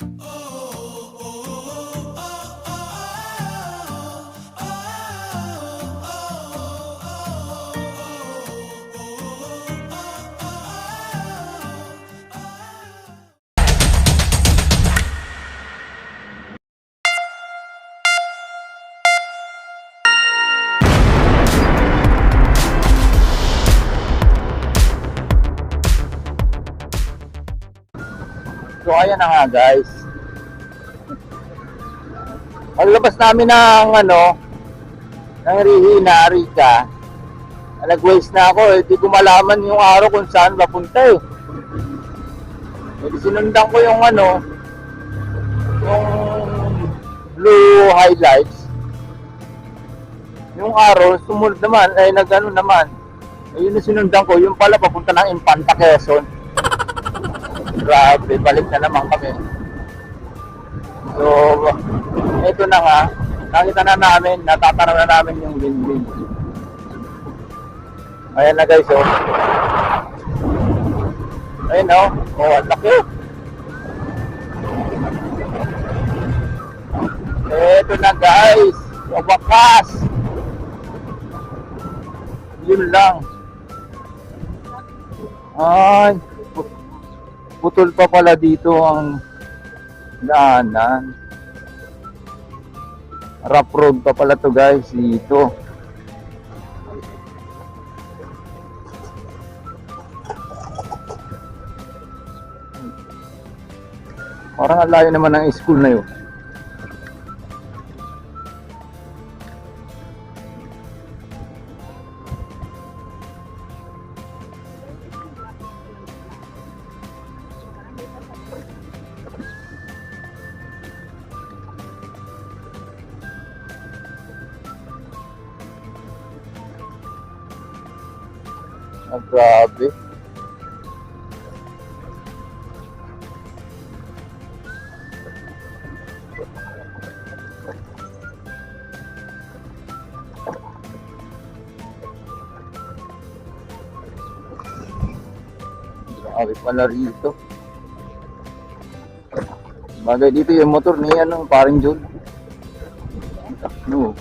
So ayan na nga guys. Paglabas namin ng ng Rihina, Rica, nag-waste na ako, hindi ko malaman yung araw kung saan papunta eh. Sinundan ko yung yung blue highlights. Yung araw, sumunod naman, ay naman. Ayun na sinundan ko, yung pala papunta ng Infanta, Quezon. Grabe, balik na naman kami. So, ito na nga, nakita na namin, natatanaw na namin yung Binbin. Ayan na guys, oh. Ayun, oh. Oh, ang laki. Ito na guys, wakas. Yun lang. Ay, putol pa pala dito ang daanan. Rough road pa pala to guys dito. Parang ang layo naman ng school na yun. Ah, grabe. Grabe pala rito. Bagay dito yung motor ni paring John. No.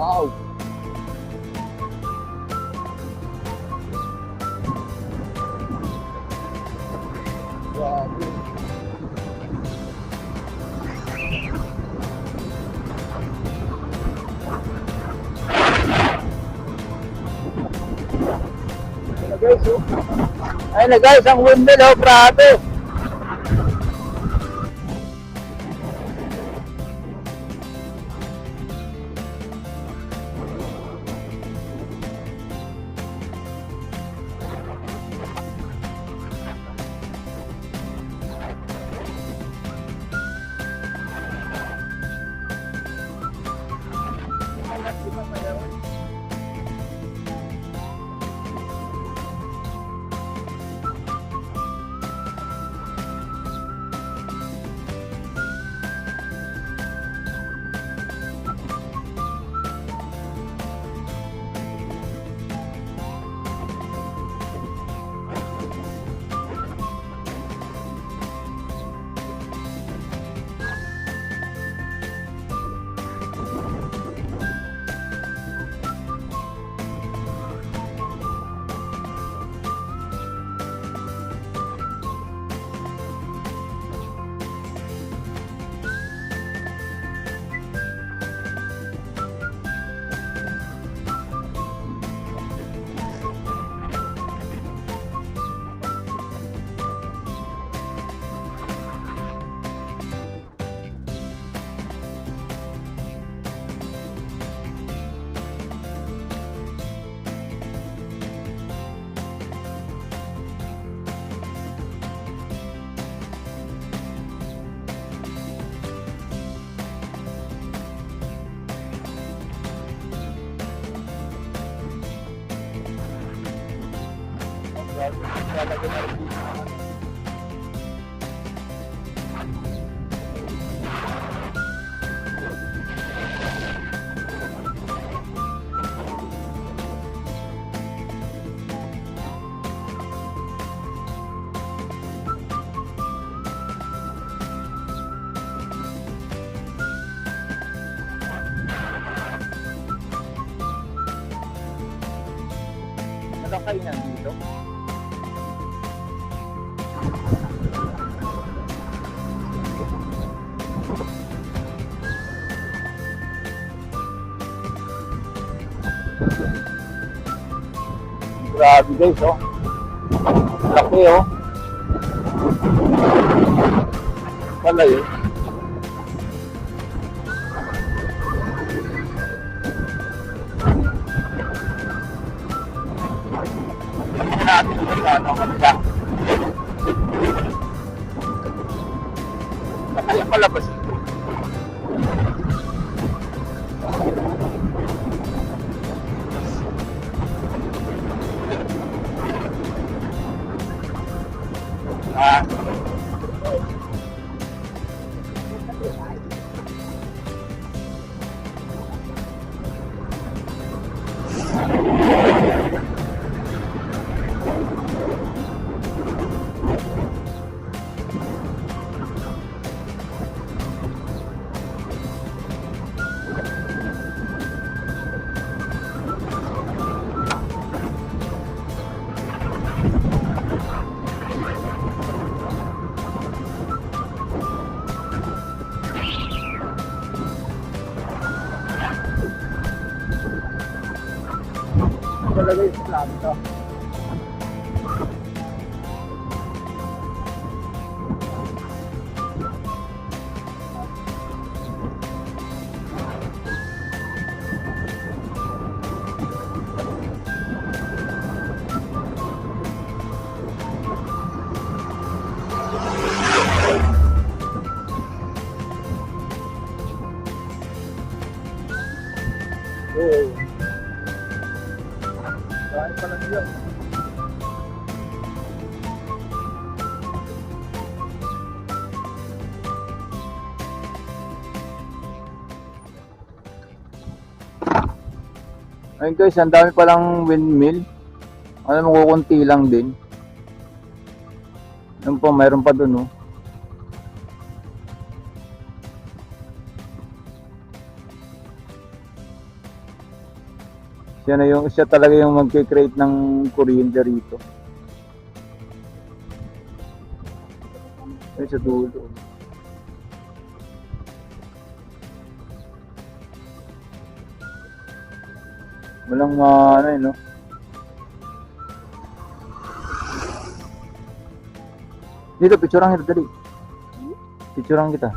Wow. Grabe. Ayun na guys, ang windmill, oh, grabe. kainan dito? Grabe guys, oh. Laki, oh. Pala yun. Natin ito sa ano, kanila. Kaya palabas ito. Ah. Talaga yung plan to. Oh. Dahil pala siya. Ayun guys, ang dami palang windmill. Alam mo, kukunti lang din. Ayun po, mayroon pa dun, oh. Siya talaga yung magki-create ng kuryente rito. Ay, sa dulo. Walang ano eh, no? Dito, picturean kita dali. Picturean kita.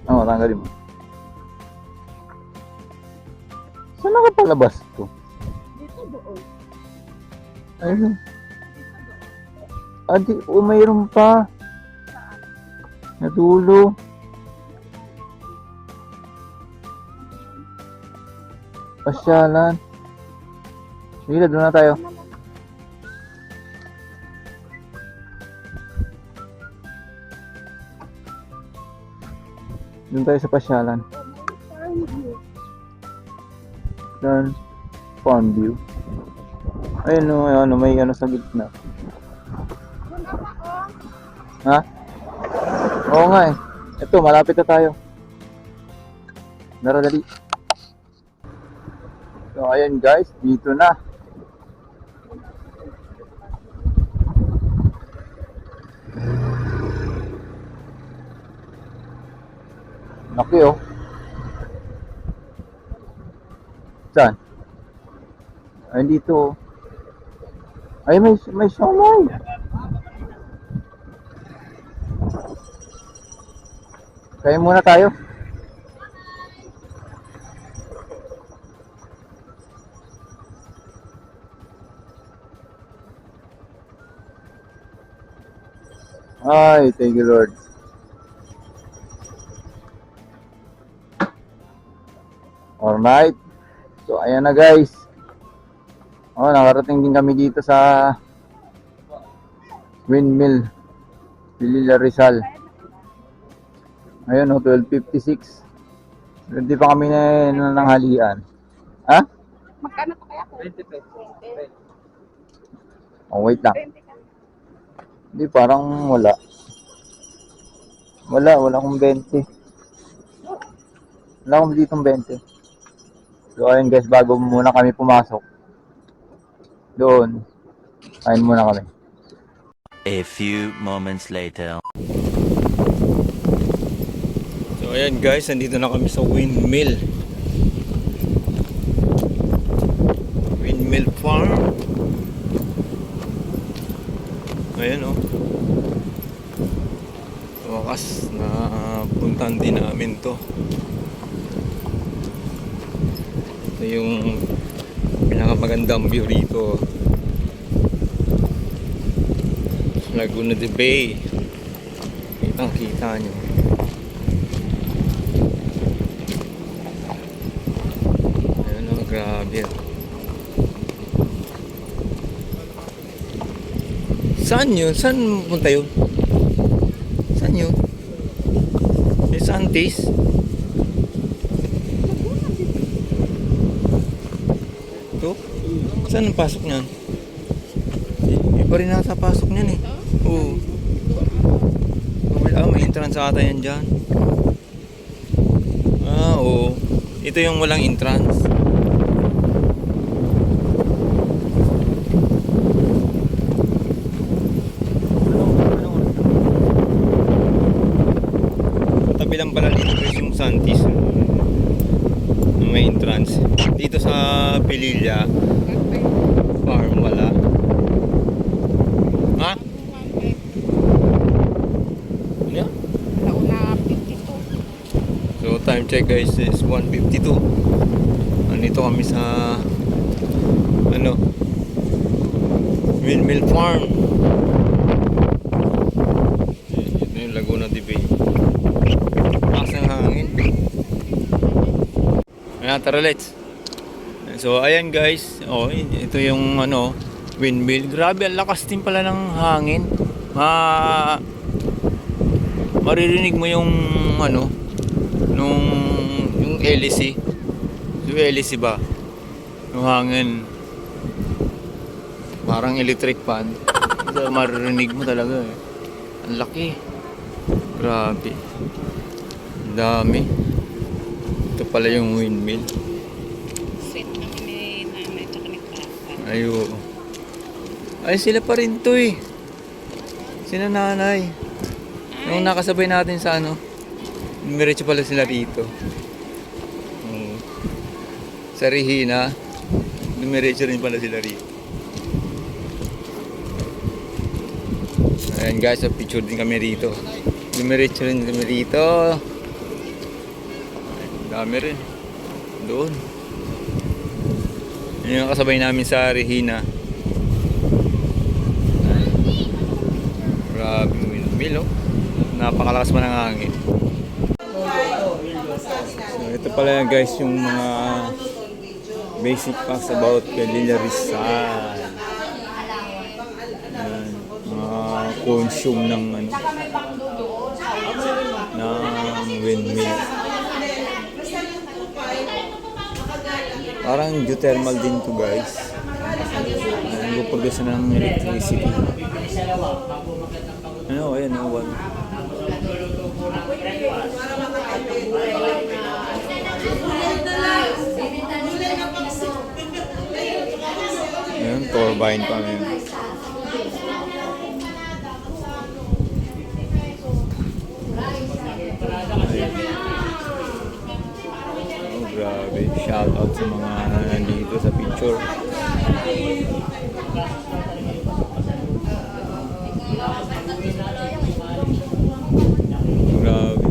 Oo, tanggalin mo. Saan nakapalabas ito? Dito doon. Ayun. Ah, mayroon pa. Sa dulo. Pasyalan. Sige, doon na tayo. Doon tayo sa pasyalan. Doon. Farm view. Ayun o, ano, may ano sa gitna. Ha? Oo nga eh. Ito, malapit na tayo. Naradali. So, ayan guys, dito na. Laki oh. Saan? Ayun dito oh. Ay, may siomay. Kaya muna tayo. Ay, thank you Lord. Alright. So, ayan na guys. Oh, nakarating din kami dito sa windmill. Pilila Rizal. Ayun oh, 12:56. Hindi pa kami na nananghalian. Ha? Magkano pa kaya? 20 pesos. 20. Oh, wait lang. 20 ka. Hindi, parang wala. Wala akong 20. Wala akong ditong 20. So ayun guys, bago muna kami pumasok doon, kain muna kami. A few moments later. So ayan guys, nandito na kami sa windmill. Windmill farm. Ayan oh. Wakas na puntahan din namin to. Ito yung pinakamagandang view rito. Laguna de Bay. Kitang kita nyo. Ayan o, grabe. Saan yun? Saan punta yun? Saan yun? Sa Santis? Ito? Saan ang pasok niyan? Iba rin nasa pasok niyan eh. Oo. Wala, may entrance ata yan dyan. Ah, oo. Ito yung walang entrance. Tabi lang pala dito guys yung Santis. Na may entrance. Dito sa Pililla farm wala. Ha? Ano yan? Nauna 52. So time check guys is 1:52. Nandito kami sa Windmill Farm. Ito yung Laguna de Bay. Lakas ng hangin. Ayan, tara let's. So ayan guys, oh, ito yung windmill. Grabe, ang lakas din pala ng hangin. Maririnig mo yung yung hélice. Yung hélice ba? Yung hangin. Parang electric fan. So, maririnig mo talaga eh. Ang laki. Grabe. Ang dami. Ito pala yung windmill. Sweet naman ni nanay tsaka ni papa. Ayo. Ay sila pa rin to eh. Sina nanay. Nung nakasabay natin sa dumiretso pala sila rito. Sa Regina, dumiretso rin pala sila rito. Ayan guys, so picture din kami rito. Dumiretso rin kami rito. Dami rin. Doon. Yun yung kasabay namin sa Regina. Grabe windmill oh. Napakalakas man ang hangin. So ito pala guys yung mga basic facts about Pililla Rizal. Ayan, mga consume ng windmill. Parang geothermal din to guys. Nag-produce ng electricity. Ayan, one. Ayan, turbine pa ngayon. Oh, grabe. Shout out sa mga nandito sa picture. Grabe.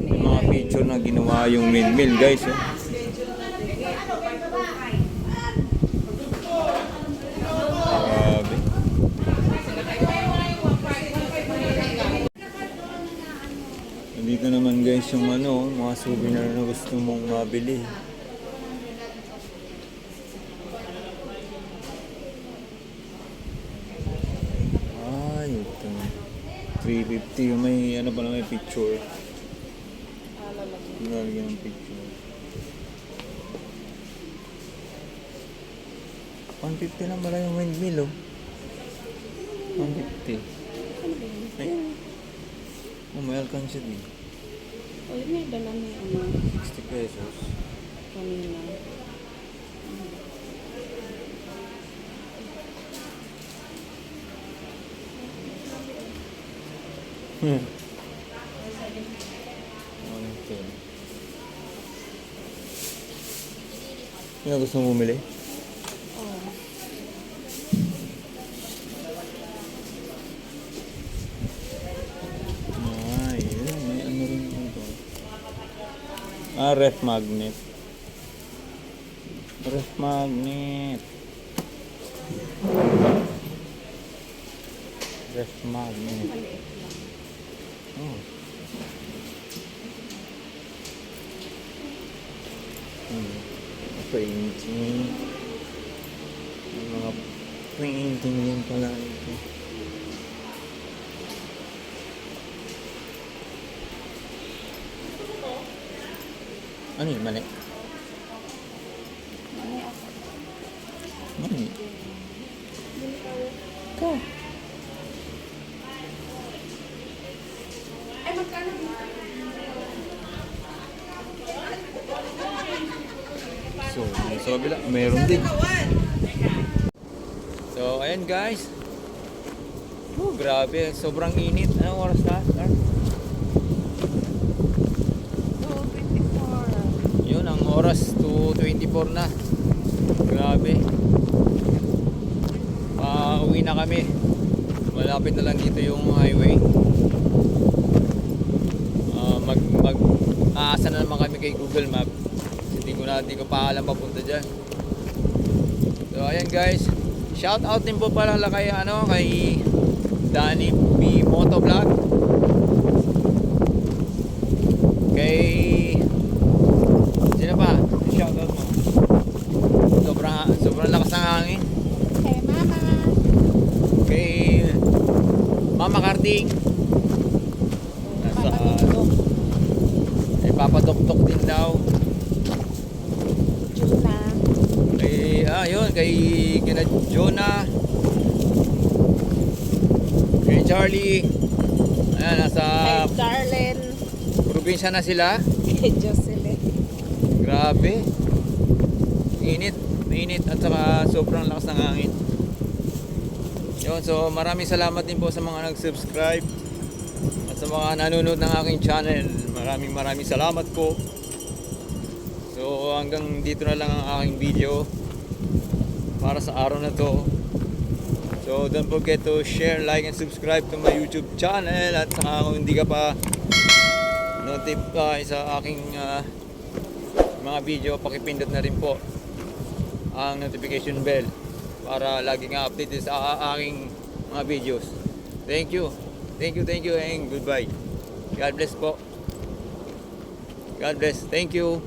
Yung mga picture na ginawa yung windmill guys. Grabe. Dito naman guys yung mga souvenir na gusto mong mabili. Ito 350 yung may pala may picture. Lalagyan ng picture. 150 lang pala yung windmill, oh. 150. Ano ba yun? Ayun. Oh, may alkansya din. O, yun nga, dala mo yung 60 pesos. kanina. Ano gusto mo bumili? Oo. Ay, yun. May ano rin ito. Ref magnet. Ref magnet. Ref magnet. Maliit lang. Oh. Painting. May mga painting din pala ito. Ano yun? Mali? Mali ako. Mali? Ito. Ay, magkano dito? So kabila, meron din. So, ayan guys. Oh, grabe, sobrang init. Anong oras na? 2:24. Yun, ang oras 2:24 na. Grabe. Uwi na kami. Malapit na lang dito yung highway. Aasa na naman kami kay Google Map. Hindi ko pa alam papunta dyan. So ayan guys, shout out din po pala kay Danny B Motovlog, kay sino pa? Shout out mo. Sobrang lakas ng hangin. Hey, mama. Kay Mama Karding. Papadok-dok din daw. Juna. Kay kina Jonah, kay Charlie. Ayan, nasa Hey, Darlene. probinsya na sila. Kay Jocelyn. Grabe. Mainit at saka sobrang lakas ng hangin. Yun, so maraming salamat din po sa mga nag-subscribe at sa mga nanonood ng aking channel. Maraming salamat po. So hanggang dito na lang ang aking video para sa araw na to. So don't forget to share, like, and subscribe to my YouTube channel. At saka kung hindi ka pa notify sa aking mga video, pakipindot na rin po ang notification bell para lagi nga updated sa aking mga videos. Thank you and goodbye. God bless po. God bless. Thank you.